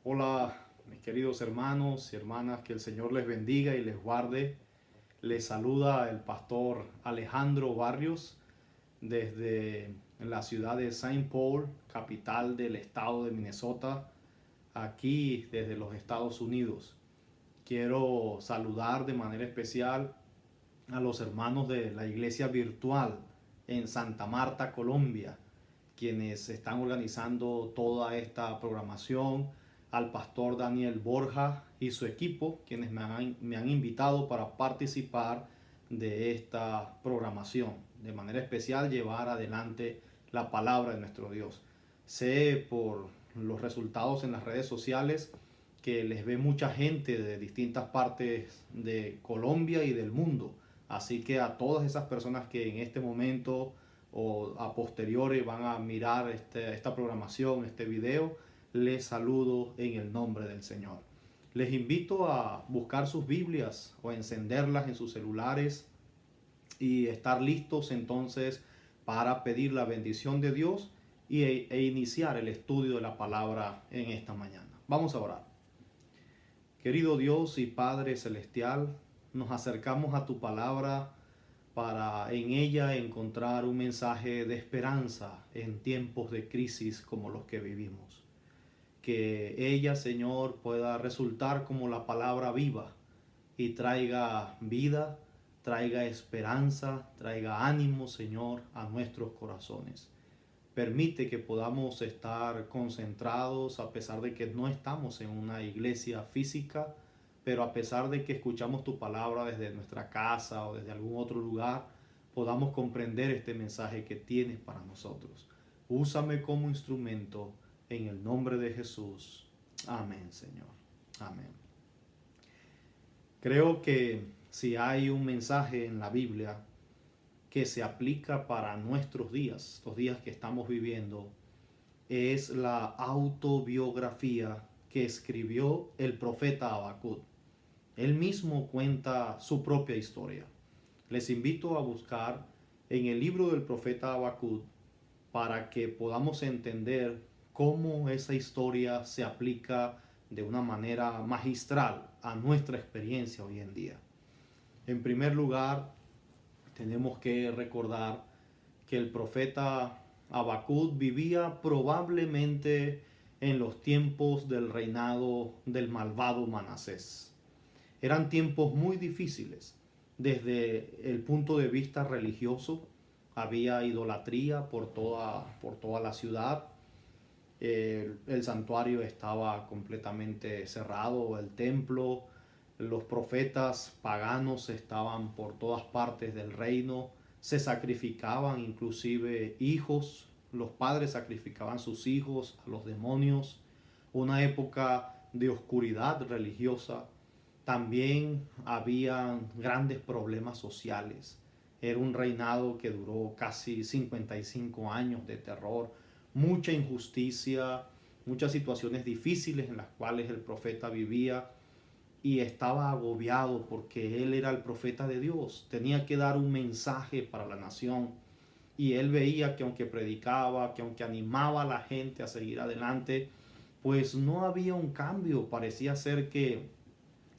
Hola, mis queridos hermanos y hermanas, que el Señor les bendiga y les guarde. Les saluda el pastor Alejandro Barrios desde la ciudad de Saint Paul, capital del estado de Minnesota, aquí desde los Estados Unidos. Quiero saludar de manera especial a los hermanos de la iglesia virtual en Santa Marta, Colombia, quienes están organizando toda esta programación, al pastor Daniel Borja y su equipo, quienes me han invitado para participar de esta programación, de manera especial llevar adelante la palabra de nuestro Dios. Sé por los resultados en las redes sociales que les ve mucha gente de distintas partes de Colombia y del mundo. Así que a todas esas personas que en este momento o a posteriores van a mirar esta programación, este video, les saludo en el nombre del Señor. Les invito a buscar sus Biblias o encenderlas en sus celulares y estar listos entonces para pedir la bendición de Dios e iniciar el estudio de la palabra en esta mañana. Vamos a orar. Querido Dios y Padre Celestial, nos acercamos a tu palabra para en ella encontrar un mensaje de esperanza en tiempos de crisis como los que vivimos. Que ella, Señor, pueda resultar como la palabra viva y traiga vida, traiga esperanza, traiga ánimo, Señor, a nuestros corazones. Permite que podamos estar concentrados a pesar de que no estamos en una iglesia física, pero a pesar de que escuchamos tu palabra desde nuestra casa o desde algún otro lugar, podamos comprender este mensaje que tienes para nosotros. Úsame como instrumento en el nombre de Jesús. Amén, Señor. Amén. Creo que si hay un mensaje en la Biblia que se aplica para nuestros días, estos días que estamos viviendo, es la autobiografía que escribió el profeta Habacuc. Él mismo cuenta su propia historia. Les invito a buscar en el libro del profeta Habacuc para que podamos entender cómo esa historia se aplica de una manera magistral a nuestra experiencia hoy en día. En primer lugar, tenemos que recordar que el profeta Habacuc vivía probablemente en los tiempos del reinado del malvado Manasés. Eran tiempos muy difíciles. Desde el punto de vista religioso, había idolatría por toda la ciudad. El santuario estaba completamente cerrado, el templo, los profetas paganos estaban por todas partes del reino, se sacrificaban inclusive hijos, los padres sacrificaban sus hijos a los demonios, una época de oscuridad religiosa. También había grandes problemas sociales. Era un reinado que duró casi 55 años de terror, mucha injusticia, muchas situaciones difíciles en las cuales el profeta vivía y estaba agobiado porque él era el profeta de Dios. Tenía que dar un mensaje para la nación y él veía que aunque predicaba, que aunque animaba a la gente a seguir adelante, pues no había un cambio. Parecía ser que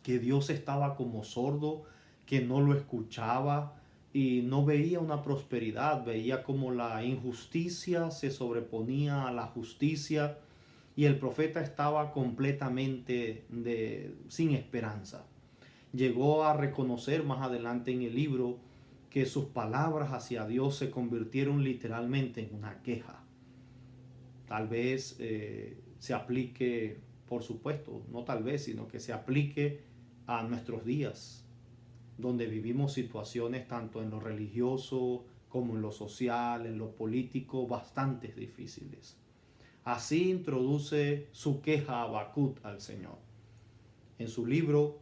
Dios estaba como sordo, que no lo escuchaba y no veía una prosperidad, veía como la injusticia se sobreponía a la justicia y el profeta estaba completamente sin esperanza. Llegó a reconocer más adelante en el libro que sus palabras hacia Dios se convirtieron literalmente en una queja. Tal vez se aplique, por supuesto, no tal vez, sino que se aplique a nuestros días, donde vivimos situaciones tanto en lo religioso como en lo social, en lo político, bastante difíciles. Así introduce su queja Habacuc al Señor. En su libro,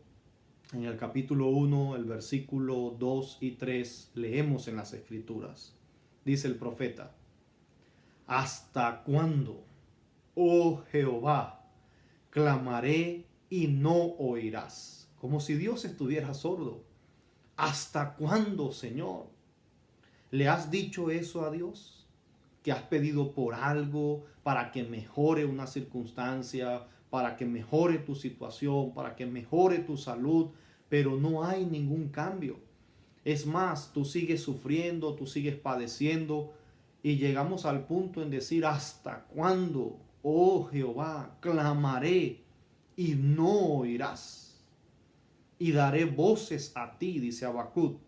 en el capítulo 1, el versículo 2 y 3, leemos en las Escrituras. Dice el profeta: ¿hasta cuándo, oh Jehová, clamaré y no oirás? Como si Dios estuviera sordo. ¿Hasta cuándo, Señor? ¿Le has dicho eso a Dios? ¿Que has pedido por algo para que mejore una circunstancia, para que mejore tu situación, para que mejore tu salud, pero no hay ningún cambio. Es más, tú sigues sufriendo, tú sigues padeciendo y llegamos al punto en decir, ¿hasta cuándo, oh Jehová, clamaré y no oirás? Y daré voces a ti, dice Habacuc,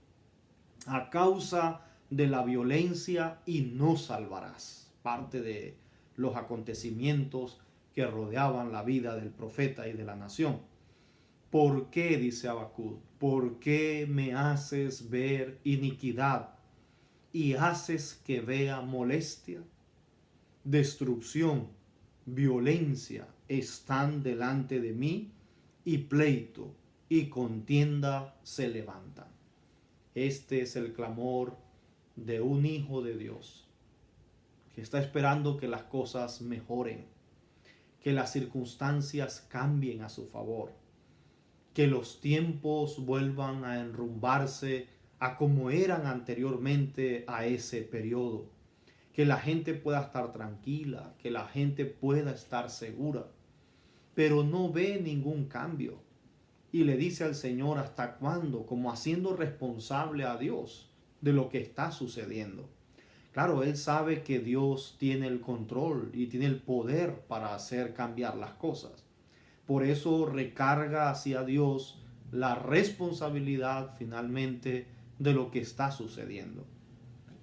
a causa de la violencia y no salvarás. Parte de los acontecimientos que rodeaban la vida del profeta y de la nación. ¿Por qué, dice Habacuc, por qué me haces ver iniquidad y haces que vea molestia? Destrucción, violencia están delante de mí y pleito y contienda se levantan. Este es el clamor de un hijo de Dios que está esperando que las cosas mejoren, que las circunstancias cambien a su favor, que los tiempos vuelvan a enrumbarse a como eran anteriormente a ese periodo, que la gente pueda estar tranquila, que la gente pueda estar segura, pero no ve ningún cambio. Y le dice al Señor, ¿hasta cuándo? Como haciendo responsable a Dios de lo que está sucediendo. Claro, él sabe que Dios tiene el control y tiene el poder para hacer cambiar las cosas. Por eso recarga hacia Dios la responsabilidad finalmente de lo que está sucediendo.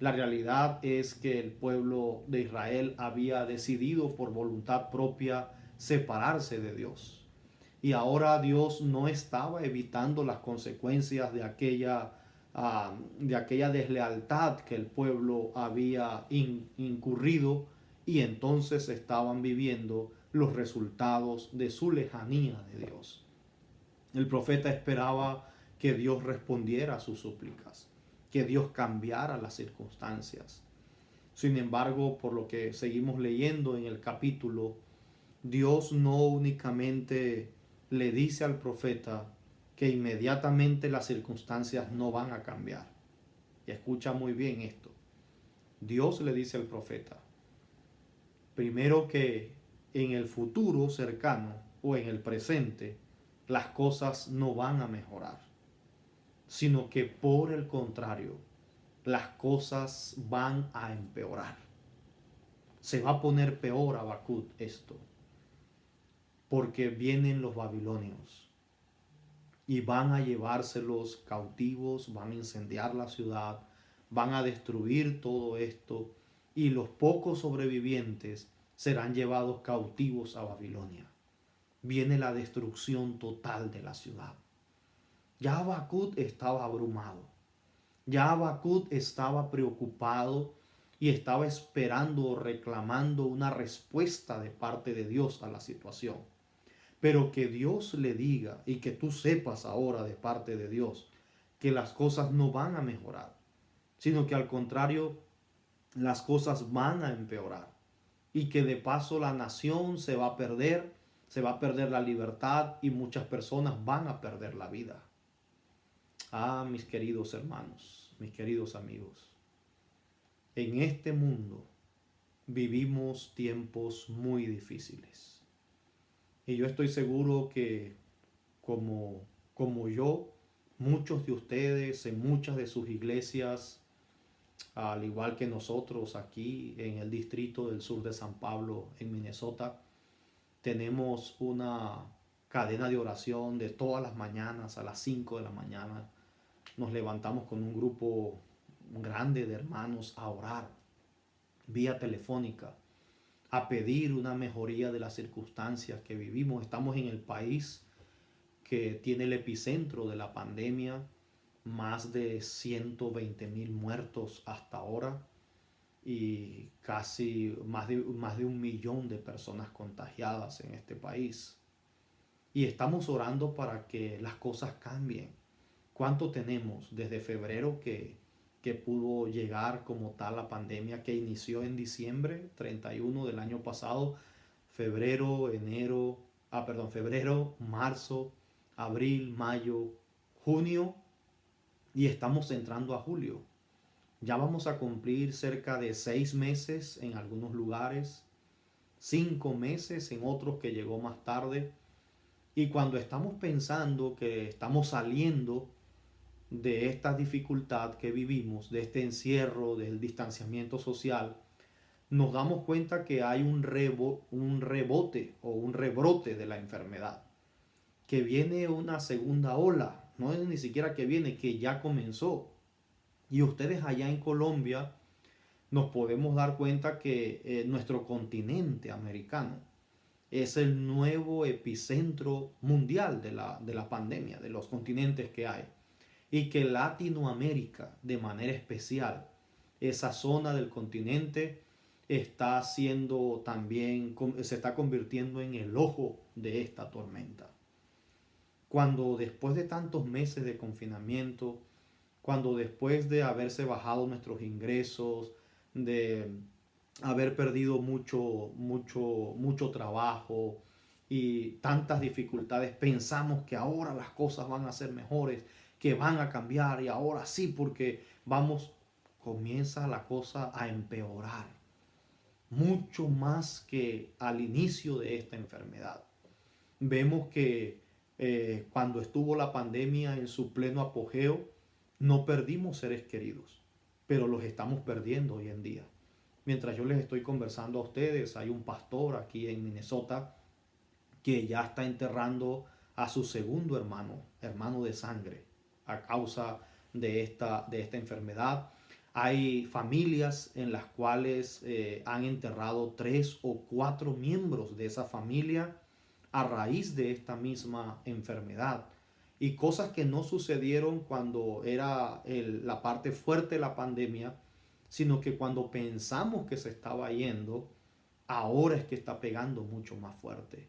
La realidad es que el pueblo de Israel había decidido por voluntad propia separarse de Dios. Y ahora Dios no estaba evitando las consecuencias de aquella deslealtad que el pueblo había incurrido, y entonces estaban viviendo los resultados de su lejanía de Dios. El profeta esperaba que Dios respondiera a sus súplicas, que Dios cambiara las circunstancias. Sin embargo, por lo que seguimos leyendo en el capítulo, Dios no únicamente le dice al profeta que inmediatamente las circunstancias no van a cambiar. Y escucha muy bien esto. Dios le dice al profeta, primero, que en el futuro cercano o en el presente las cosas no van a mejorar, sino que por el contrario, las cosas van a empeorar. Se va a poner peor, Habacuc, esto, porque vienen los babilonios y van a llevárselos cautivos, van a incendiar la ciudad, van a destruir todo esto, y los pocos sobrevivientes serán llevados cautivos a Babilonia. Viene la destrucción total de la ciudad. Ya Habacuc estaba abrumado, ya Habacuc estaba preocupado y estaba esperando o reclamando una respuesta de parte de Dios a la situación. Pero que Dios le diga y que tú sepas ahora de parte de Dios que las cosas no van a mejorar, sino que al contrario, las cosas van a empeorar, y que de paso la nación se va a perder la libertad y muchas personas van a perder la vida. Ah, mis queridos hermanos, mis queridos amigos, en este mundo vivimos tiempos muy difíciles. Y yo estoy seguro que como yo, muchos de ustedes en muchas de sus iglesias, al igual que nosotros aquí en el distrito del sur de San Pablo, en Minnesota, tenemos una cadena de oración de todas las mañanas a las 5 de la mañana. Nos levantamos con un grupo grande de hermanos a orar vía telefónica, a pedir una mejoría de las circunstancias que vivimos. Estamos en el país que tiene el epicentro de la pandemia, más de 120,000 muertos hasta ahora y casi más de 1 millón de personas contagiadas en este país. Y estamos orando para que las cosas cambien. ¿Cuánto tenemos desde febrero que pudo llegar como tal la pandemia, que inició en diciembre 31 del año pasado? Febrero, marzo, abril, mayo, junio, y estamos entrando a julio. Ya vamos a cumplir cerca de 6 meses en algunos lugares, 5 meses, en otros que llegó más tarde. Y cuando estamos pensando que estamos saliendo de esta dificultad que vivimos, de este encierro, del distanciamiento social, nos damos cuenta que hay un rebote o un rebrote de la enfermedad, que viene una segunda ola, no es ni siquiera que viene, que ya comenzó. Y ustedes allá en Colombia nos podemos dar cuenta que nuestro continente americano es el nuevo epicentro mundial de la pandemia, de los continentes que hay. Y que Latinoamérica, de manera especial, esa zona del continente está siendo también, se está convirtiendo en el ojo de esta tormenta. Cuando después de tantos meses de confinamiento, cuando después de haberse bajado nuestros ingresos, de haber perdido mucho trabajo y tantas dificultades, pensamos que ahora las cosas van a ser mejores, que van a cambiar y ahora sí, porque comienza la cosa a empeorar mucho más que al inicio de esta enfermedad. Vemos que cuando estuvo la pandemia en su pleno apogeo, no perdimos seres queridos, pero los estamos perdiendo hoy en día. Mientras yo les estoy conversando a ustedes, hay un pastor aquí en Minnesota que ya está enterrando a su segundo hermano de sangre, a causa de esta enfermedad. Hay familias en las cuales han enterrado 3 o 4 miembros de esa familia a raíz de esta misma enfermedad. Y cosas que no sucedieron cuando era la parte fuerte de la pandemia, sino que cuando pensamos que se estaba yendo, ahora es que está pegando mucho más fuerte.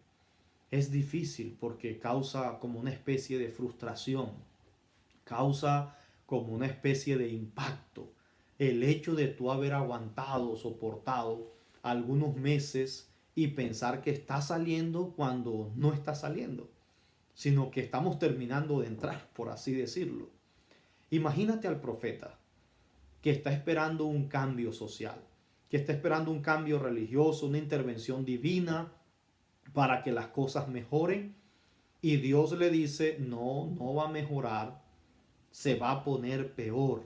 Es difícil porque causa como una especie de frustración, causa como una especie de impacto. El hecho de tú haber aguantado, soportado algunos meses y pensar que está saliendo cuando no está saliendo, sino que estamos terminando de entrar, por así decirlo. Imagínate al profeta que está esperando un cambio social, que está esperando un cambio religioso, una intervención divina para que las cosas mejoren. Y Dios le dice, no, no va a mejorar, se va a poner peor.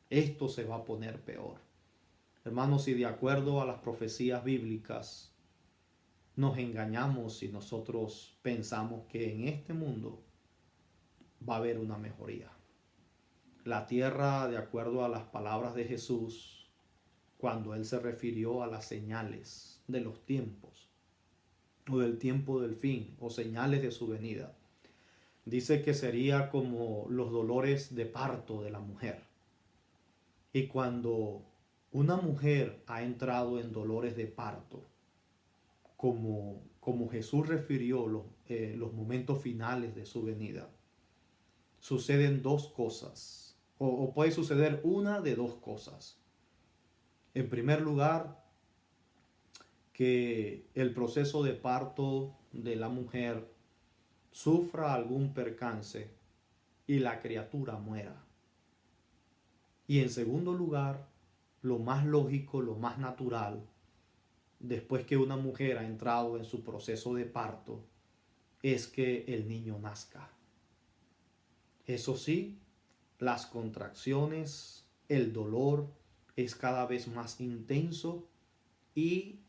Esto se va a poner peor. Hermanos, y de acuerdo a las profecías bíblicas, nos engañamos si nosotros pensamos que en este mundo va a haber una mejoría. La tierra, de acuerdo a las palabras de Jesús, cuando Él se refirió a las señales de los tiempos, o del tiempo del fin, o señales de su venida, dice que sería como los dolores de parto de la mujer. Y cuando una mujer ha entrado en dolores de parto, como Jesús refirió los momentos finales de su venida, suceden dos cosas, o puede suceder una de dos cosas. En primer lugar, que el proceso de parto de la mujer sufra algún percance y la criatura muera. Y en segundo lugar, lo más lógico, lo más natural, después que una mujer ha entrado en su proceso de parto, es que el niño nazca. Eso sí, las contracciones, el dolor es cada vez más intenso y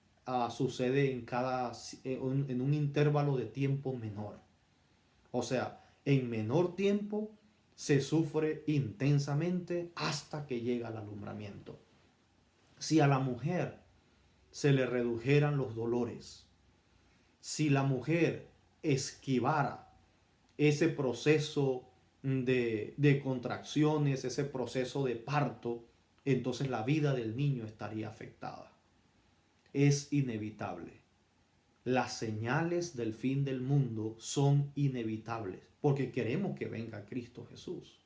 sucede en un intervalo de tiempo menor. O sea, en menor tiempo se sufre intensamente hasta que llega el alumbramiento. Si a la mujer se le redujeran los dolores, si la mujer esquivara ese proceso de contracciones, ese proceso de parto, entonces la vida del niño estaría afectada. Es inevitable. Las señales del fin del mundo son inevitables porque queremos que venga Cristo Jesús,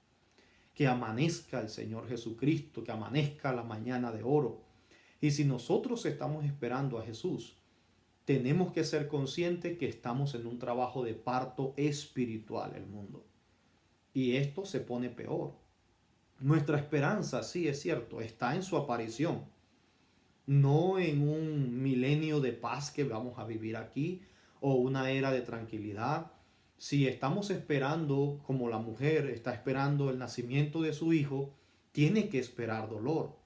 que amanezca el Señor Jesucristo, que amanezca la mañana de oro. Y si nosotros estamos esperando a Jesús, tenemos que ser conscientes que estamos en un trabajo de parto espiritual el mundo. Y esto se pone peor. Nuestra esperanza, sí es cierto, está en su aparición. no en un milenio de paz que vamos a vivir aquí o una era de tranquilidad. Si estamos esperando, como la mujer está esperando el nacimiento de su hijo, tiene que esperar dolor.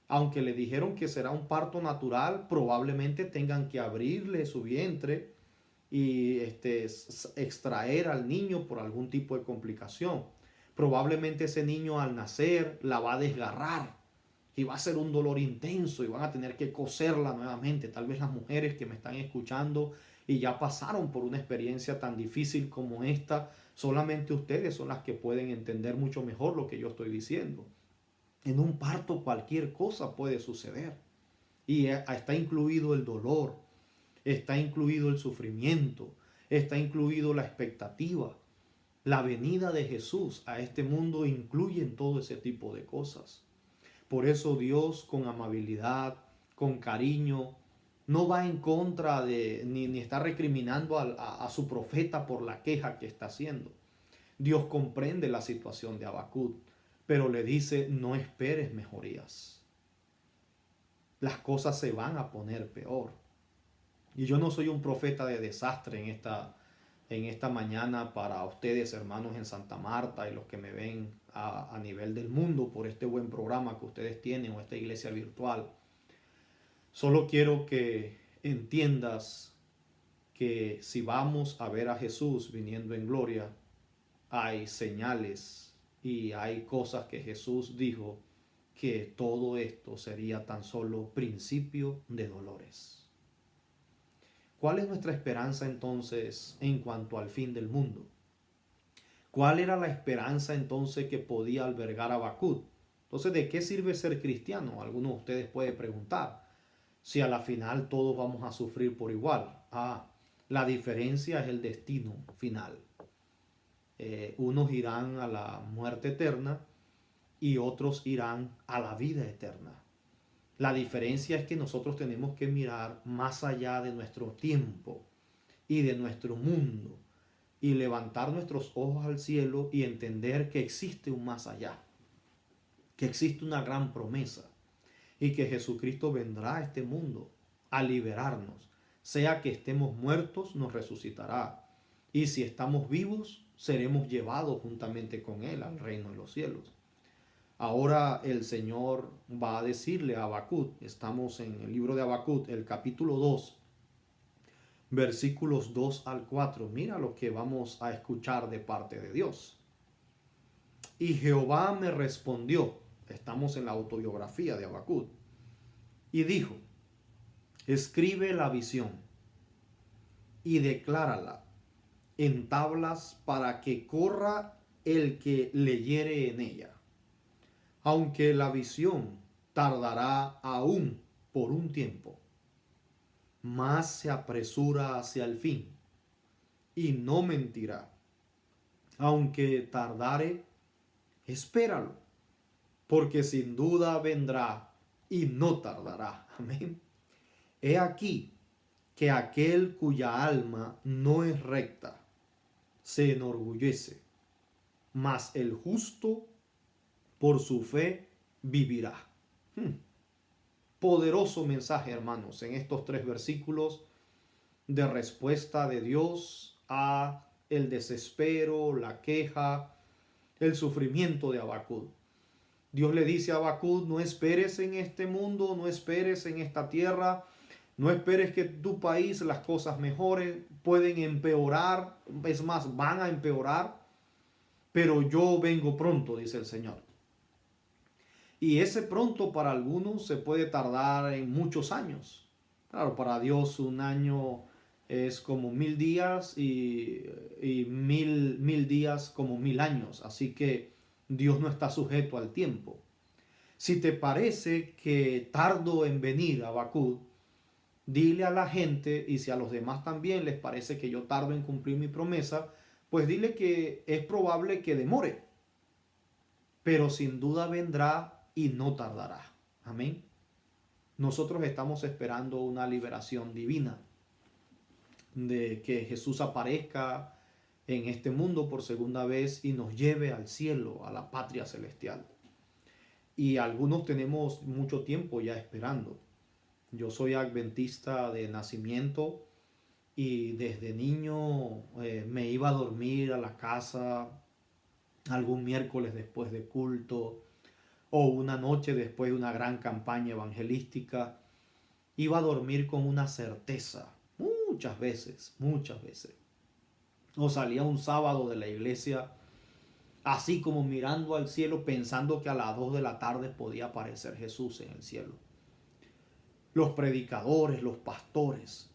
Aunque le dijeron que será un parto natural, probablemente tengan que abrirle su vientre y extraer al niño por algún tipo de complicación. Probablemente ese niño al nacer la va a desgarrar y va a ser un dolor intenso y van a tener que coserla nuevamente. Tal vez las mujeres que me están escuchando y ya pasaron por una experiencia tan difícil como esta, solamente ustedes son las que pueden entender mucho mejor lo que yo estoy diciendo. En un parto cualquier cosa puede suceder y está incluido el dolor, está incluido el sufrimiento, está incluido la expectativa. La venida de Jesús a este mundo incluye en todo ese tipo de cosas. Por eso Dios con amabilidad, con cariño, no va en contra de, ni está recriminando a su profeta por la queja que está haciendo. Dios comprende la situación de Habacuc, pero le dice, no esperes mejorías. Las cosas se van a poner peor. Y yo no soy un profeta de desastre en esta mañana para ustedes, hermanos en Santa Marta y los que me ven a nivel del mundo por este buen programa que ustedes tienen o esta iglesia virtual. Solo quiero que entiendas que si vamos a ver a Jesús viniendo en gloria, hay señales y hay cosas que Jesús dijo que todo esto sería tan solo principio de dolores. ¿Cuál es nuestra esperanza entonces en cuanto al fin del mundo? ¿Cuál era la esperanza entonces que podía albergar Habacuc? Entonces, ¿de qué sirve ser cristiano? Algunos de ustedes pueden preguntar. Si a la final todos vamos a sufrir por igual. La diferencia es el destino final. Unos irán a la muerte eterna y otros irán a la vida eterna. La diferencia es que nosotros tenemos que mirar más allá de nuestro tiempo y de nuestro mundo y levantar nuestros ojos al cielo y entender que existe un más allá, que existe una gran promesa y que Jesucristo vendrá a este mundo a liberarnos. Sea que estemos muertos, nos resucitará. Y si estamos vivos, seremos llevados juntamente con Él al reino de los cielos. Ahora el Señor va a decirle a Habacuc, estamos en el libro de Habacuc, el capítulo 2, versículos 2 al 4. Mira lo que vamos a escuchar de parte de Dios. Y Jehová me respondió, estamos en la autobiografía de Habacuc, y dijo, escribe la visión y declárala en tablas para que corra el que leyere en ella. Aunque la visión tardará aún por un tiempo, mas se apresura hacia el fin y no mentirá. Aunque tardare, espéralo, porque sin duda vendrá y no tardará. Amén. He aquí que aquel cuya alma no es recta se enorgullece, mas el justo por su fe vivirá. Poderoso mensaje, hermanos, en estos 3 versículos de respuesta de Dios a el desespero, la queja, el sufrimiento de Habacuc. Dios le dice a Habacuc, no esperes en este mundo, no esperes en esta tierra, no esperes que tu país las cosas mejoren, pueden empeorar, es más, van a empeorar, pero yo vengo pronto, dice el Señor. Y ese pronto para algunos se puede tardar en muchos años. Claro, para Dios un año es como 1000 días y mil días como 1000 años. Así que Dios no está sujeto al tiempo. Si te parece que tardo en venir a Habacuc, dile a la gente, y si a los demás también les parece que yo tardo en cumplir mi promesa, pues dile que es probable que demore, pero sin duda vendrá y no tardará. Amén. Nosotros estamos esperando una liberación divina, de que Jesús aparezca en este mundo por segunda vez y nos lleve al cielo, a la patria celestial. Y algunos tenemos mucho tiempo ya esperando. Yo soy adventista de nacimiento y desde niño me iba a dormir a la casa algún miércoles después de culto o una noche después de una gran campaña evangelística. Iba a dormir con una certeza, muchas veces. O salía un sábado de la iglesia así como mirando al cielo pensando que a las 2 de la tarde podía aparecer Jesús en el cielo. Los predicadores, los pastores,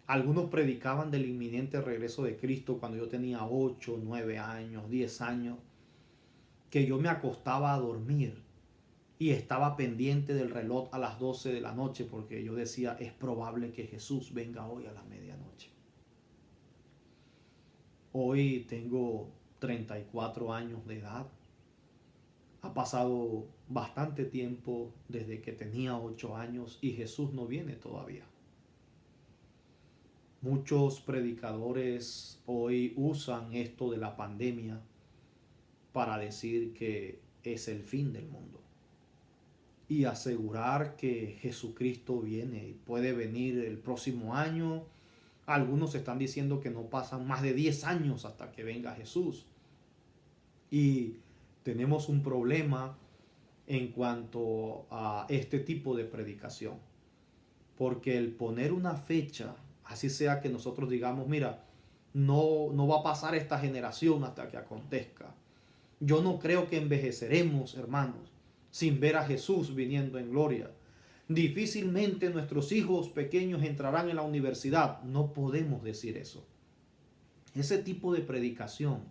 algunos predicaban del inminente regreso de Cristo cuando yo tenía 8, 9 años, 10 años, que yo me acostaba a dormir y estaba pendiente del reloj a las 12 de la noche porque yo decía, es probable que Jesús venga hoy a la medianoche. Hoy tengo 34 años de edad. Ha pasado bastante tiempo desde que tenía 8 años y Jesús no viene todavía. Muchos predicadores hoy usan esto de la pandemia para decir que es el fin del mundo y asegurar que Jesucristo viene y puede venir el próximo año. Algunos están diciendo que no pasan más de 10 años hasta que venga Jesús. Y tenemos un problema en cuanto a este tipo de predicación. Porque el poner una fecha, así sea que nosotros digamos, mira, no va a pasar esta generación hasta que acontezca. Yo no creo que envejeceremos, hermanos, sin ver a Jesús viniendo en gloria. Difícilmente nuestros hijos pequeños entrarán en la universidad. No podemos decir eso. Ese tipo de predicación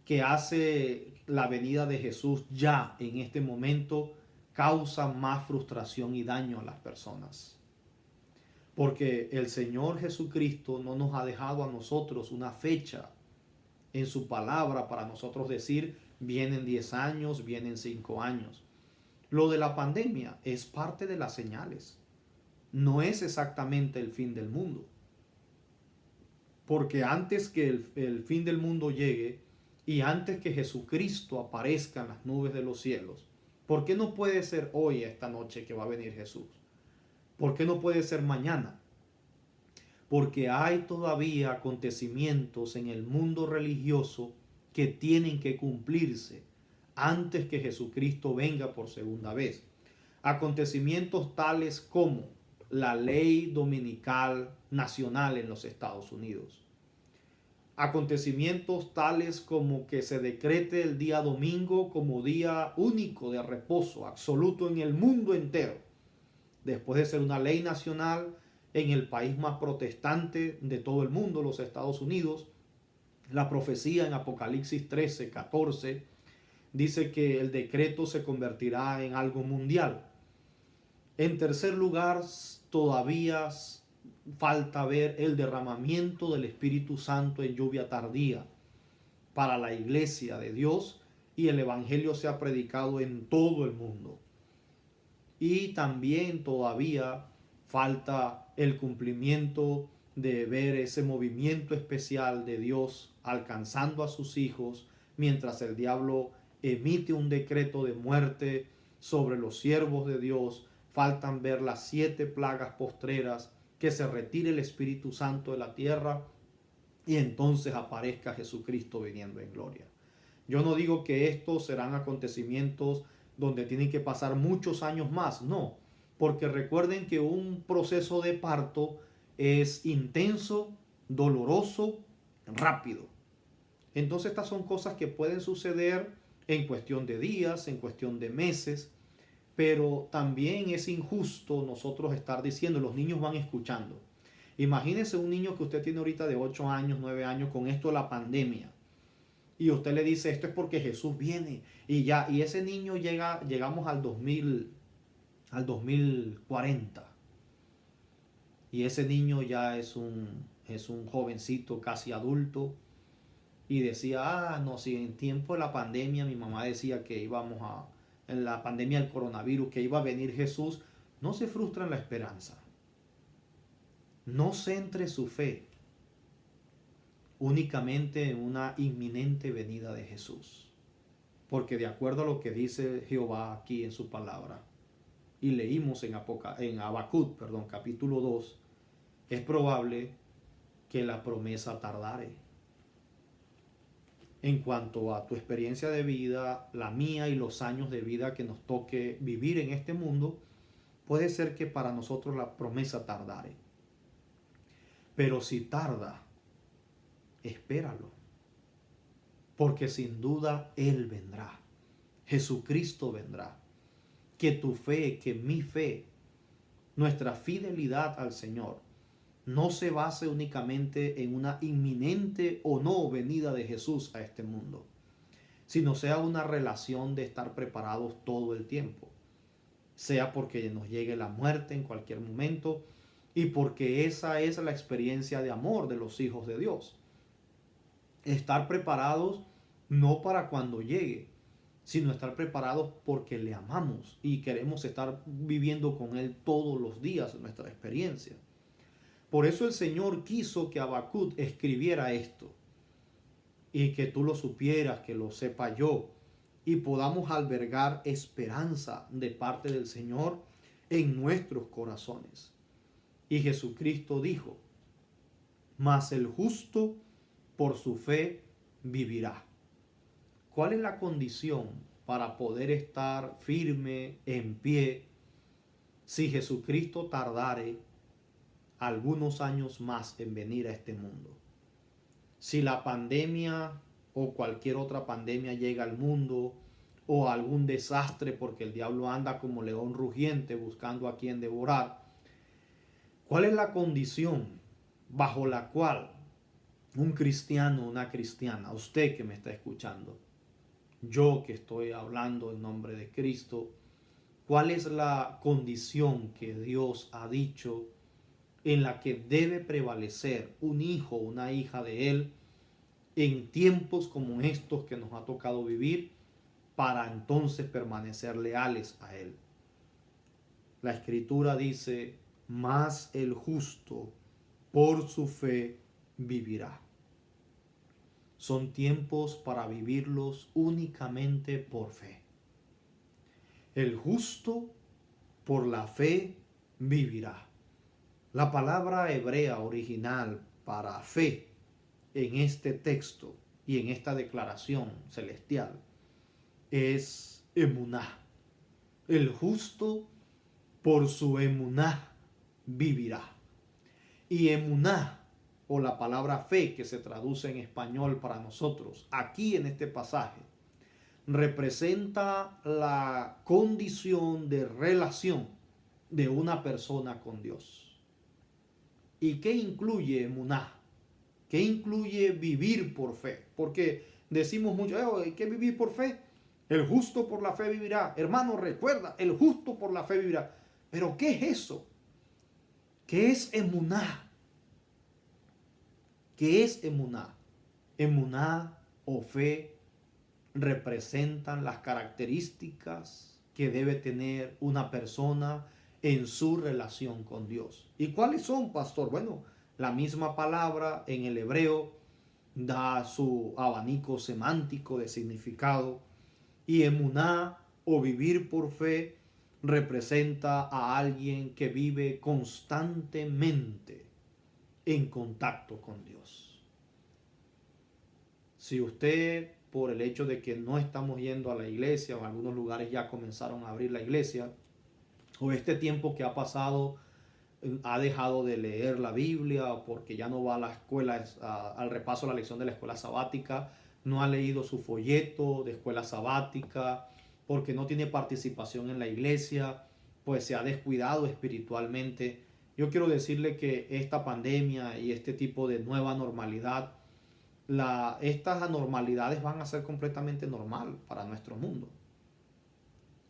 que hace la venida de Jesús ya en este momento causa más frustración y daño a las personas. Porque el Señor Jesucristo no nos ha dejado a nosotros una fecha en su palabra para nosotros decir vienen 10 años, vienen 5 años. Lo de la pandemia es parte de las señales. No es exactamente el fin del mundo. Porque antes que el fin del mundo llegue y antes que Jesucristo aparezca en las nubes de los cielos, ¿por qué no puede ser hoy, esta noche, que va a venir Jesús? ¿Por qué no puede ser mañana? Porque hay todavía acontecimientos en el mundo religioso que tienen que cumplirse antes que Jesucristo venga por segunda vez. Acontecimientos tales como la ley dominical nacional en los Estados Unidos. Acontecimientos tales como que se decrete el día domingo como día único de reposo absoluto en el mundo entero. Después de ser una ley nacional en el país más protestante de todo el mundo, los Estados Unidos, la profecía en Apocalipsis 13, 14, dice que el decreto se convertirá en algo mundial. En tercer lugar, todavía falta ver el derramamiento del Espíritu Santo en lluvia tardía para la iglesia de Dios y el Evangelio se ha predicado en todo el mundo. Y también todavía falta el cumplimiento de ver ese movimiento especial de Dios alcanzando a sus hijos mientras el diablo emite un decreto de muerte sobre los siervos de Dios. Faltan ver las 7 plagas postreras, que se retire el Espíritu Santo de la tierra y entonces aparezca Jesucristo viniendo en gloria. Yo no digo que estos serán acontecimientos donde tienen que pasar muchos años más, no, porque recuerden que un proceso de parto es intenso, doloroso, rápido. Entonces estas son cosas que pueden suceder en cuestión de días, en cuestión de meses, pero también es injusto nosotros estar diciendo, los niños van escuchando. Imagínense un niño que usted tiene ahorita de 8 años, 9 años, con esto de la pandemia. Y usted le dice, esto es porque Jesús viene. Y ya, y ese niño llegamos al 2040. Y ese niño ya es un jovencito casi adulto. Y decía, no, si en tiempo de la pandemia mi mamá decía que en la pandemia del coronavirus, que iba a venir Jesús. No se frustra en la esperanza. No centre su fe únicamente en una inminente venida de Jesús. Porque de acuerdo a lo que dice Jehová aquí en su palabra, y leímos en Habacuc, capítulo 2, es probable que la promesa tardare. En cuanto a tu experiencia de vida, la mía y los años de vida que nos toque vivir en este mundo, puede ser que para nosotros la promesa tardare. Pero si tarda, espéralo. Porque sin duda Él vendrá. Jesucristo vendrá. Que tu fe, que mi fe, nuestra fidelidad al Señor, no se base únicamente en una inminente o no venida de Jesús a este mundo, sino sea una relación de estar preparados todo el tiempo, sea porque nos llegue la muerte en cualquier momento y porque esa es la experiencia de amor de los hijos de Dios. Estar preparados no para cuando llegue, sino estar preparados porque le amamos y queremos estar viviendo con Él todos los días en nuestra experiencia. Por eso el Señor quiso que Habacuc escribiera esto y que tú lo supieras, que lo sepa yo y podamos albergar esperanza de parte del Señor en nuestros corazones. Y Jesucristo dijo, mas el justo por su fe vivirá. ¿Cuál es la condición para poder estar firme en pie si Jesucristo tardare algunos años más en venir a este mundo? Si la pandemia o cualquier otra pandemia llega al mundo o algún desastre porque el diablo anda como león rugiente buscando a quien devorar, ¿cuál es la condición bajo la cual un cristiano o una cristiana, usted que me está escuchando, yo que estoy hablando en nombre de Cristo, cuál es la condición que Dios ha dicho en la que debe prevalecer un hijo o una hija de Él en tiempos como estos que nos ha tocado vivir para entonces permanecer leales a Él? La Escritura dice, mas el justo por su fe vivirá. Son tiempos para vivirlos únicamente por fe. El justo por la fe vivirá. La palabra hebrea original para fe en este texto y en esta declaración celestial es emuná. El justo por su emuná vivirá. Y emuná, o la palabra fe que se traduce en español para nosotros, aquí en este pasaje, representa la condición de relación de una persona con Dios. ¿Y qué incluye emuná? ¿Qué incluye vivir por fe? Porque decimos mucho, hay que vivir por fe. El justo por la fe vivirá. Hermano, recuerda, el justo por la fe vivirá. Pero ¿qué es eso? ¿Qué es emuná? ¿Qué es emuná? Emuná o fe representan las características que debe tener una persona en su relación con Dios. ¿Y cuáles son, pastor? Bueno, la misma palabra en el hebreo da su abanico semántico de significado y emuná o vivir por fe representa a alguien que vive constantemente en contacto con Dios. Si usted, por el hecho de que no estamos yendo a la iglesia, o en algunos lugares ya comenzaron a abrir la iglesia, o este tiempo que ha pasado ha dejado de leer la Biblia, o porque ya no va a la escuela, al repaso de la lección de la escuela sabática, no ha leído su folleto de escuela sabática, porque no tiene participación en la iglesia, pues se ha descuidado espiritualmente. Yo quiero decirle que esta pandemia y este tipo de nueva normalidad, estas anormalidades van a ser completamente normal para nuestro mundo.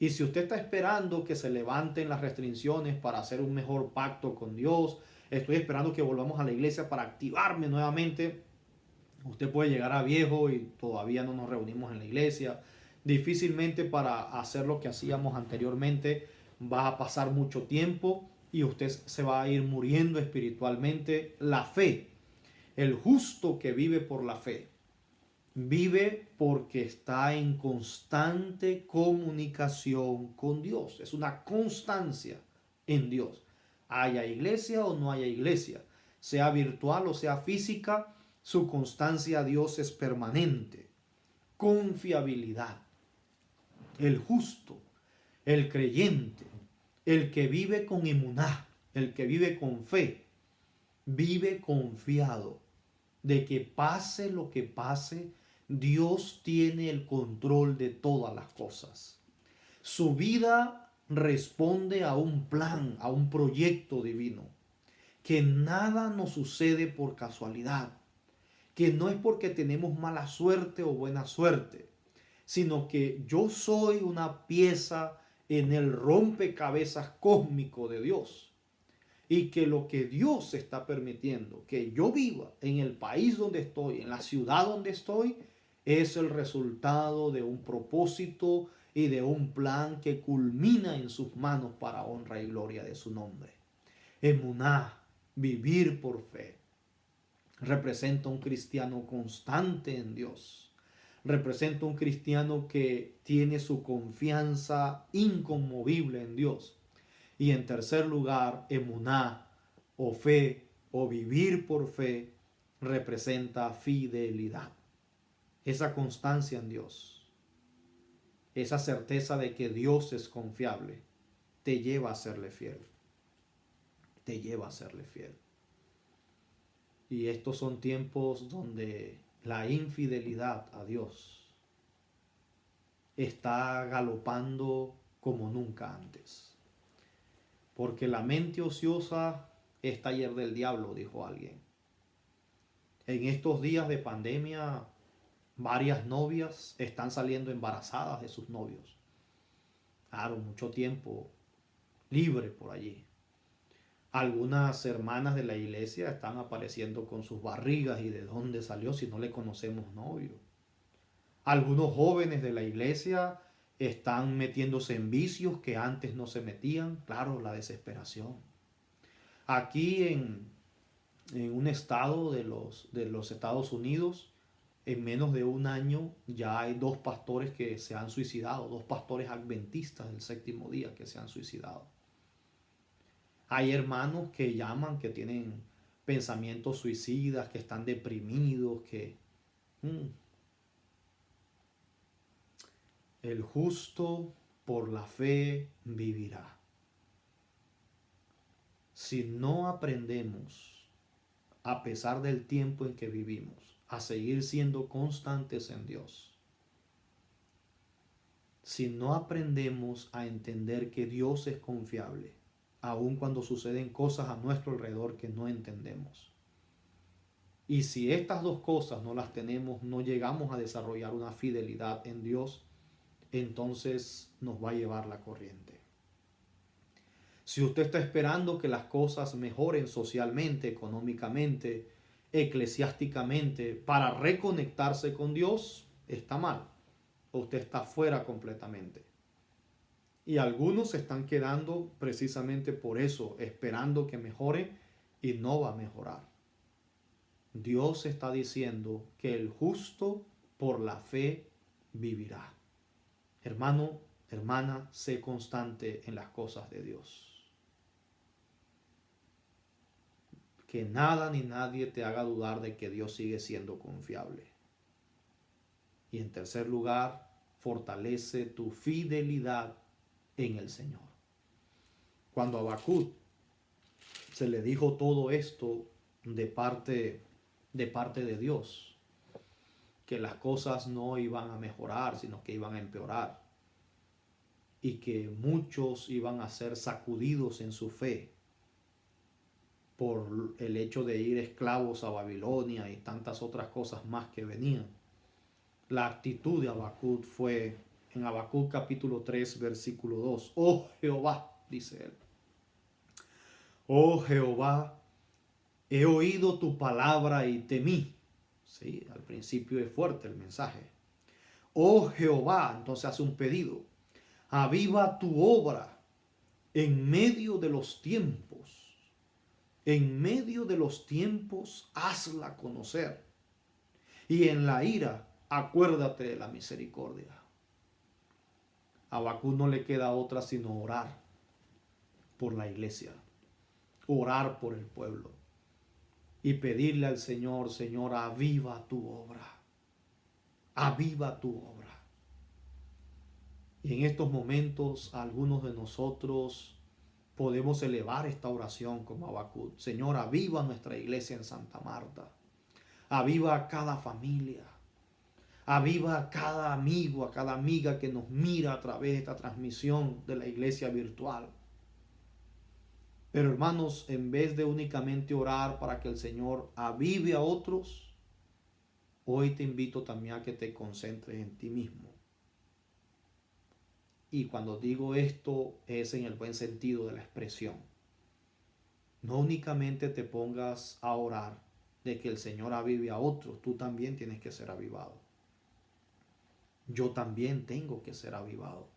Y si usted está esperando que se levanten las restricciones para hacer un mejor pacto con Dios, estoy esperando que volvamos a la iglesia para activarme nuevamente, usted puede llegar a viejo y todavía no nos reunimos en la iglesia. Difícilmente para hacer lo que hacíamos anteriormente va a pasar mucho tiempo y usted se va a ir muriendo espiritualmente. La fe, el justo que vive por la fe, Vive porque está en constante comunicación con Dios. Es una constancia en Dios. Haya iglesia o no haya iglesia, sea virtual o sea física, su constancia a Dios es permanente. Confiabilidad. El justo, el creyente, el que vive con emuná, el que vive con fe, vive confiado de que pase lo que pase, Dios tiene el control de todas las cosas. Su vida responde a un plan, a un proyecto divino. Que nada nos sucede por casualidad. Que no es porque tenemos mala suerte o buena suerte, sino que yo soy una pieza en el rompecabezas cósmico de Dios. Y que lo que Dios está permitiendo que yo viva en el país donde estoy, en la ciudad donde estoy, es el resultado de un propósito y de un plan que culmina en sus manos para honra y gloria de su nombre. Emuná, vivir por fe, representa un cristiano constante en Dios. Representa un cristiano que tiene su confianza inconmovible en Dios. Y en tercer lugar, emuná o fe o vivir por fe representa fidelidad. Esa constancia en Dios, esa certeza de que Dios es confiable, te lleva a serle fiel. Te lleva a serle fiel. Y estos son tiempos donde la infidelidad a Dios está galopando como nunca antes. Porque la mente ociosa es taller del diablo, dijo alguien. En estos días de pandemia, varias novias están saliendo embarazadas de sus novios. Claro, mucho tiempo libre por allí. Algunas hermanas de la iglesia están apareciendo con sus barrigas y de dónde salió si no le conocemos novio. Algunos jóvenes de la iglesia están metiéndose en vicios que antes no se metían. Claro, la desesperación. Aquí en un estado de los Estados Unidos, en menos de un año ya hay 2 pastores que se han suicidado, 2 pastores adventistas del séptimo día que se han suicidado. Hay hermanos que llaman, que tienen pensamientos suicidas, que están deprimidos, que... El justo por la fe vivirá. Si no aprendemos, a pesar del tiempo en que vivimos, a seguir siendo constantes en Dios, si no aprendemos a entender que Dios es confiable, aun cuando suceden cosas a nuestro alrededor que no entendemos, y si estas dos cosas no las tenemos, no llegamos a desarrollar una fidelidad en Dios, entonces nos va a llevar la corriente. Si usted está esperando que las cosas mejoren socialmente, económicamente, eclesiásticamente, para reconectarse con Dios, está mal. Usted está fuera completamente. Y algunos se están quedando precisamente por eso, esperando que mejore y no va a mejorar. Dios está diciendo que el justo por la fe vivirá. Hermano, hermana, sé constante en las cosas de Dios. Que nada ni nadie te haga dudar de que Dios sigue siendo confiable. Y en tercer lugar, fortalece tu fidelidad en el Señor. Cuando a Habacuc se le dijo todo esto de parte de Dios, que las cosas no iban a mejorar, sino que iban a empeorar, y que muchos iban a ser sacudidos en su fe por el hecho de ir esclavos a Babilonia y tantas otras cosas más que venían. La actitud de Habacuc fue en Habacuc capítulo 3 versículo 2. Oh Jehová, dice él. Oh Jehová, he oído tu palabra y temí. Sí, al principio es fuerte el mensaje. Oh Jehová, entonces hace un pedido. Aviva tu obra en medio de los tiempos. En medio de los tiempos hazla conocer. Y en la ira acuérdate de la misericordia. A Habacuc no le queda otra sino orar por la iglesia, orar por el pueblo y pedirle al Señor: Señor, aviva tu obra, aviva tu obra. Y en estos momentos algunos de nosotros podemos elevar esta oración como Habacuc: Señor, aviva nuestra iglesia en Santa Marta, aviva a cada familia, aviva a cada amigo, a cada amiga que nos mira a través de esta transmisión de la iglesia virtual. Pero hermanos, en vez de únicamente orar para que el Señor avive a otros, hoy te invito también a que te concentres en ti mismo. Y cuando digo esto es en el buen sentido de la expresión. No únicamente te pongas a orar de que el Señor avive a otros, tú también tienes que ser avivado. Yo también tengo que ser avivado.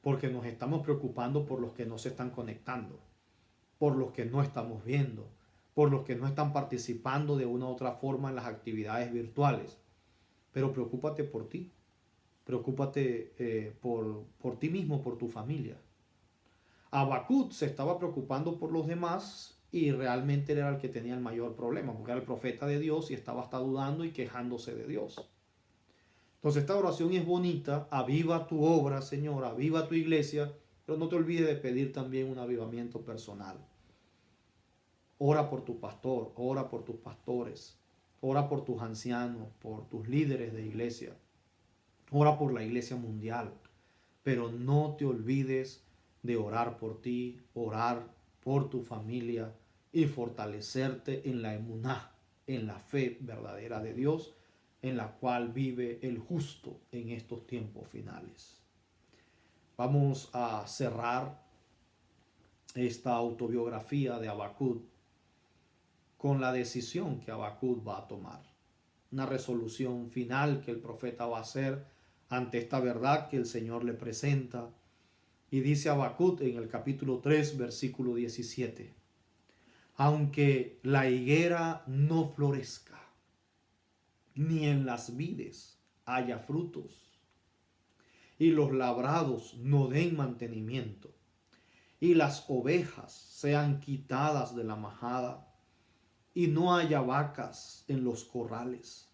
Porque nos estamos preocupando por los que no se están conectando, por los que no estamos viendo, por los que no están participando de una u otra forma en las actividades virtuales. Pero preocúpate por ti. Preocúpate por ti mismo, por tu familia. Habacuc se estaba preocupando por los demás y realmente era el que tenía el mayor problema, porque era el profeta de Dios y estaba hasta dudando y quejándose de Dios. Entonces esta oración es bonita: aviva tu obra, Señor, aviva tu iglesia, pero no te olvides de pedir también un avivamiento personal. Ora por tu pastor, ora por tus pastores, ora por tus ancianos, por tus líderes de iglesia. Ora por la iglesia mundial, pero no te olvides de orar por ti, orar por tu familia y fortalecerte en la emuná, en la fe verdadera de Dios, en la cual vive el justo en estos tiempos finales. Vamos a cerrar esta autobiografía de Habacuc con la decisión que Habacuc va a tomar. Una resolución final que el profeta va a hacer ante esta verdad que el Señor le presenta. Y dice Habacuc en el capítulo 3, versículo 17: aunque la higuera no florezca, ni en las vides haya frutos, y los labrados no den mantenimiento, y las ovejas sean quitadas de la majada, y no haya vacas en los corrales,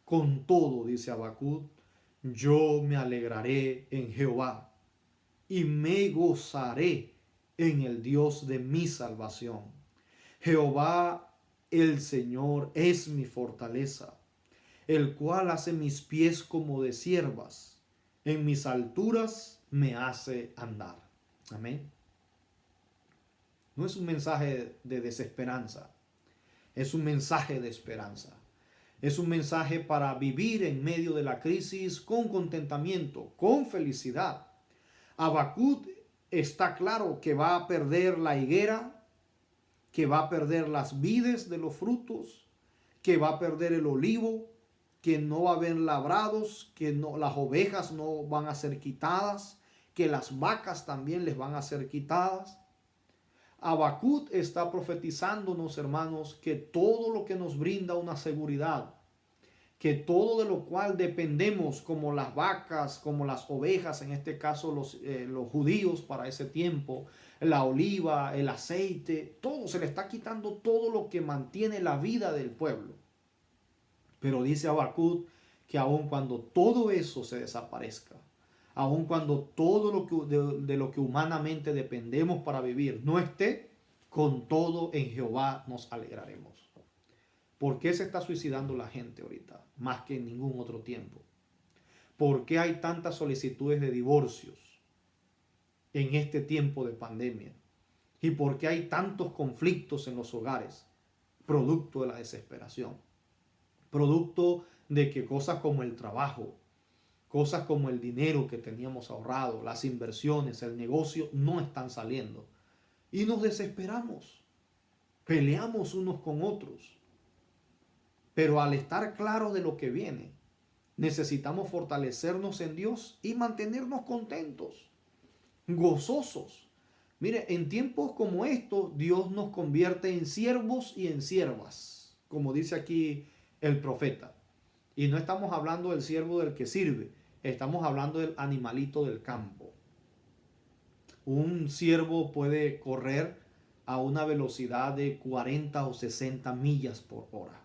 con todo, dice Habacuc, yo me alegraré en Jehová y me gozaré en el Dios de mi salvación. Jehová el Señor es mi fortaleza, el cual hace mis pies como de ciervas, en mis alturas me hace andar. Amén. No es un mensaje de desesperanza, es un mensaje de esperanza. Es un mensaje para vivir en medio de la crisis con contentamiento, con felicidad. Habacuc está claro que va a perder la higuera, que va a perder las vides de los frutos, que va a perder el olivo, que no va a haber labrados, que no, las ovejas no van a ser quitadas, que las vacas también les van a ser quitadas. Habacuc está profetizándonos, hermanos, que todo lo que nos brinda una seguridad, que todo de lo cual dependemos, como las vacas, como las ovejas, en este caso los judíos para ese tiempo, la oliva, el aceite, todo se le está quitando, todo lo que mantiene la vida del pueblo. Pero dice Habacuc que aun cuando todo eso se desaparezca, aun cuando todo lo que, de lo que humanamente dependemos para vivir no esté, con todo en Jehová nos alegraremos. ¿Por qué se está suicidando la gente ahorita? Más que en ningún otro tiempo. ¿Por qué hay tantas solicitudes de divorcios en este tiempo de pandemia? ¿Y por qué hay tantos conflictos en los hogares? Producto de la desesperación. Producto de que cosas como el trabajo, cosas como el dinero que teníamos ahorrado, las inversiones, el negocio, no están saliendo. Y nos desesperamos. Peleamos unos con otros. Pero al estar claros de lo que viene, necesitamos fortalecernos en Dios y mantenernos contentos, gozosos. Mire, en tiempos como estos, Dios nos convierte en siervos y en siervas, como dice aquí el profeta. Y no estamos hablando del siervo del que sirve, estamos hablando del animalito del campo. Un ciervo puede correr a una velocidad de 40 o 60 millas por hora.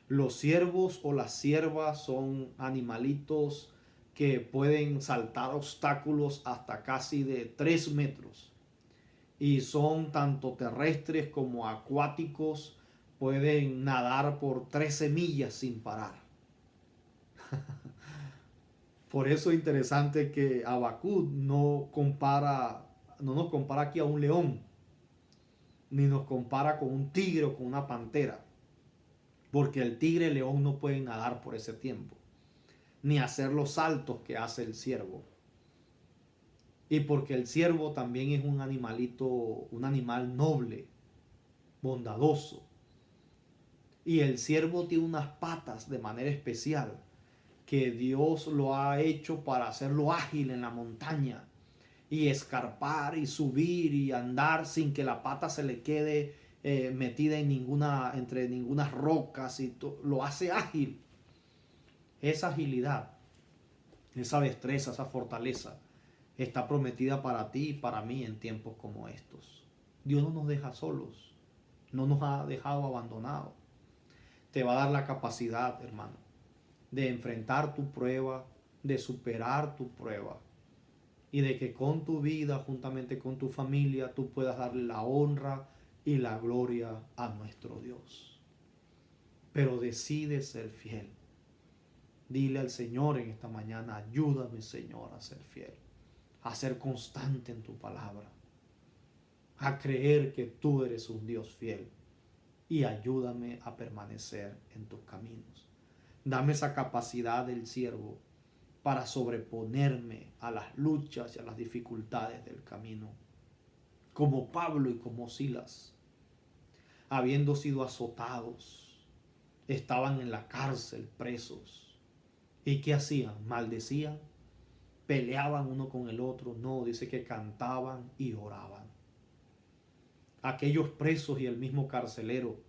Los ciervos o las ciervas son animalitos que pueden saltar obstáculos hasta casi de 3 metros. Y son tanto terrestres como acuáticos. Pueden nadar por 13 millas sin parar. Por eso es interesante que Habacuc no nos compara aquí a un león, ni nos compara con un tigre o con una pantera, porque el tigre y el león no pueden nadar por ese tiempo, ni hacer los saltos que hace el ciervo. Y porque el ciervo también es un animalito, un animal noble, bondadoso. Y el ciervo tiene unas patas de manera especial que Dios lo ha hecho para hacerlo ágil en la montaña y escarpar y subir y andar sin que la pata se le quede metida en entre ninguna rocas, y lo hace ágil. Esa agilidad, esa destreza, esa fortaleza está prometida para ti y para mí en tiempos como estos. Dios no nos deja solos, no nos ha dejado abandonados. Te va a dar la capacidad, hermano, de enfrentar tu prueba, de superar tu prueba, y de que con tu vida, juntamente con tu familia, tú puedas darle la honra y la gloria a nuestro Dios. Pero decide ser fiel. Dile al Señor en esta mañana: ayúdame, Señor, a ser fiel, a ser constante en tu palabra, a creer que tú eres un Dios fiel, y ayúdame a permanecer en tus caminos. Dame esa capacidad del siervo para sobreponerme a las luchas y a las dificultades del camino, como Pablo y como Silas, habiendo sido azotados, estaban en la cárcel presos. ¿Y qué hacían? ¿Maldecían? ¿Peleaban uno con el otro? No, dice que cantaban y oraban. Aquellos presos y el mismo carcelero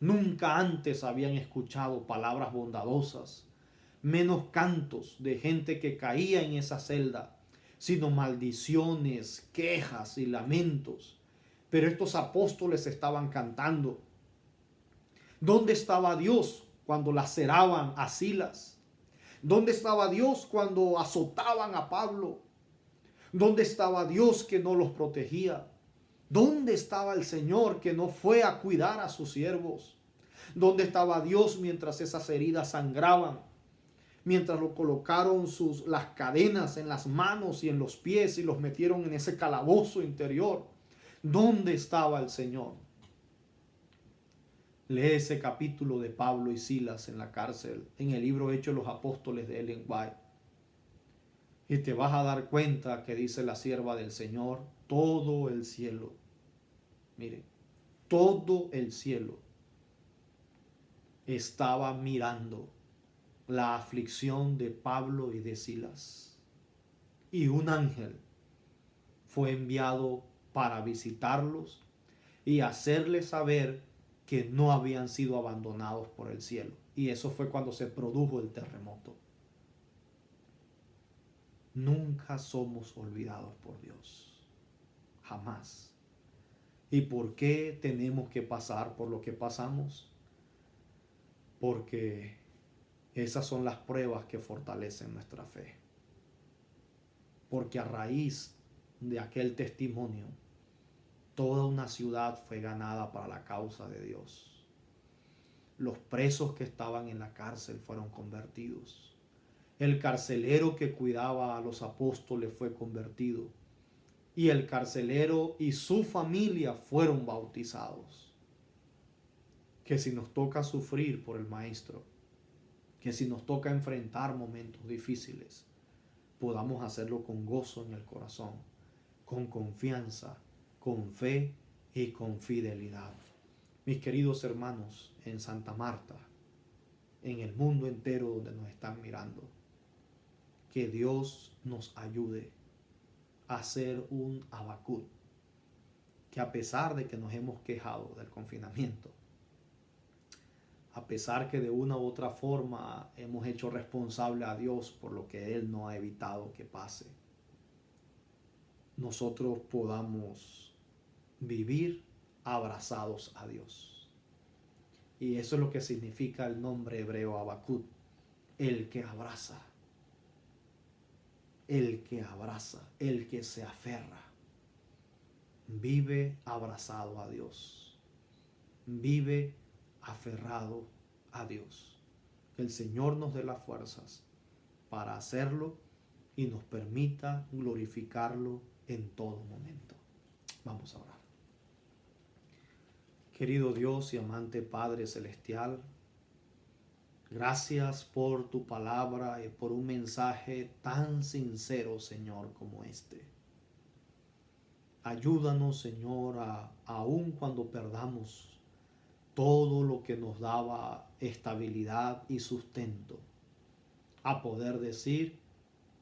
nunca antes habían escuchado palabras bondadosas, menos cantos de gente que caía en esa celda, sino maldiciones, quejas y lamentos. Pero estos apóstoles estaban cantando. ¿Dónde estaba Dios cuando laceraban a Silas? ¿Dónde estaba Dios cuando azotaban a Pablo? ¿Dónde estaba Dios que no los protegía? ¿Dónde estaba el Señor que no fue a cuidar a sus siervos? ¿Dónde estaba Dios mientras esas heridas sangraban? Mientras lo colocaron las cadenas en las manos y en los pies y los metieron en ese calabozo interior. ¿Dónde estaba el Señor? Lee ese capítulo de Pablo y Silas en la cárcel, en el libro Hechos de los Apóstoles de Ellen White. Y te vas a dar cuenta que dice la sierva del Señor: todo el cielo, mire, todo el cielo estaba mirando la aflicción de Pablo y de Silas. Y un ángel fue enviado para visitarlos y hacerles saber que no habían sido abandonados por el cielo. Y eso fue cuando se produjo el terremoto. Nunca somos olvidados por Dios. Jamás. ¿Y por qué tenemos que pasar por lo que pasamos? Porque esas son las pruebas que fortalecen nuestra fe. Porque a raíz de aquel testimonio, toda una ciudad fue ganada para la causa de Dios. Los presos que estaban en la cárcel fueron convertidos. El carcelero que cuidaba a los apóstoles fue convertido. Y el carcelero y su familia fueron bautizados. Que si nos toca sufrir por el Maestro, que si nos toca enfrentar momentos difíciles, podamos hacerlo con gozo en el corazón, con confianza, con fe y con fidelidad. Mis queridos hermanos en Santa Marta, en el mundo entero donde nos están mirando, que Dios nos ayude a ser un Habacuc, que a pesar de que nos hemos quejado del confinamiento, pesar que de una u otra forma hemos hecho responsable a Dios por lo que Él no ha evitado que pase, nosotros podamos vivir abrazados a Dios. Y eso es lo que significa el nombre hebreo Habacuc, el que abraza, el que abraza, el que se aferra. Vive abrazado a Dios, vive aferrado a Dios. Que el Señor nos dé las fuerzas para hacerlo y nos permita glorificarlo en todo momento. Vamos a orar. Querido Dios y amante Padre Celestial, gracias por tu palabra y por un mensaje tan sincero, Señor, como este. Ayúdanos, Señor, aun cuando perdamos todo lo que nos daba estabilidad y sustento, a poder decir: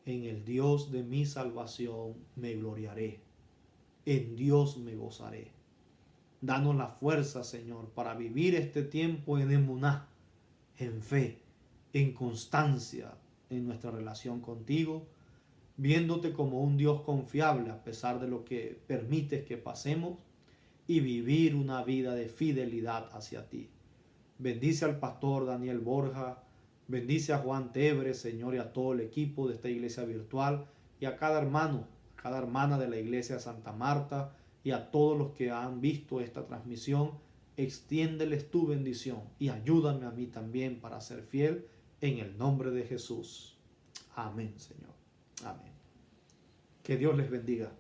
en el Dios de mi salvación me gloriaré, en Dios me gozaré. Danos la fuerza, Señor, para vivir este tiempo en emuná, en fe, en constancia en nuestra relación contigo, viéndote como un Dios confiable a pesar de lo que permites que pasemos, y vivir una vida de fidelidad hacia ti. Bendice al pastor Daniel Borja, bendice a Juan Tebre, Señor, y a todo el equipo de esta iglesia virtual, y a cada hermano, a cada hermana de la iglesia Santa Marta, y a todos los que han visto esta transmisión. Extiéndeles tu bendición y ayúdame a mí también para ser fiel, en el nombre de Jesús. Amén, Señor. Amén. Que Dios les bendiga.